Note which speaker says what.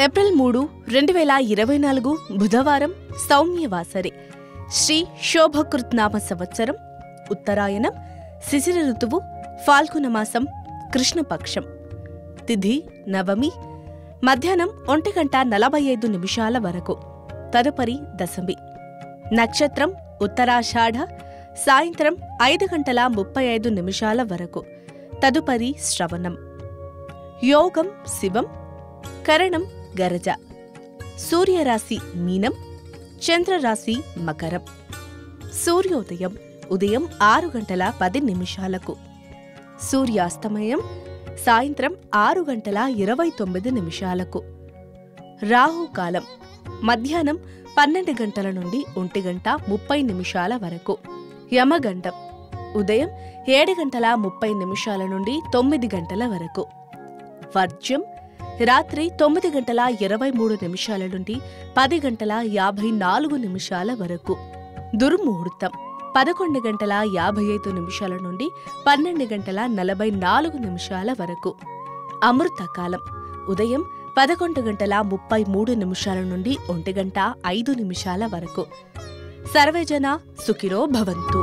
Speaker 1: April 3, 2024 బుధవారం సౌమ్యవాసరి శ్రీ శోభకృత్నామ సంవత్సరం ఉత్తరాయణం శిశిర ఋతువు ఫాల్గుణ మాసం కృష్ణపక్షం తిథి నవమి మధ్యాహ్నం 1:45 వరకు తదుపరి దశమి నక్షత్రం ఉత్తరాషాఢ సాయంత్రం 5:35 వరకు తదుపరి శ్రవణం యోగం శివం కరణం గరజ సూర్యరాశి మీనం చంద్రరాశి మకరం సూర్యోదయం ఉదయం 6:10 సూర్యాస్తమయం సాయంత్రం 6:29 రాహుకాలం మధ్యాహ్నం 12 గంటల నుండి 1:30 వరకు యమగండం ఉదయం 7:30 నుండి 9 గంటల వరకు వర్జ్యం రాత్రి 9:23 నుండి 10:54 వరకు దుర్ముహూర్తం 11:55 నుండి 12:44 వరకు అమృతకాలం ఉదయం 11:33 నుండి 1:05 వరకు సర్వేజన సుఖినో భవంతు.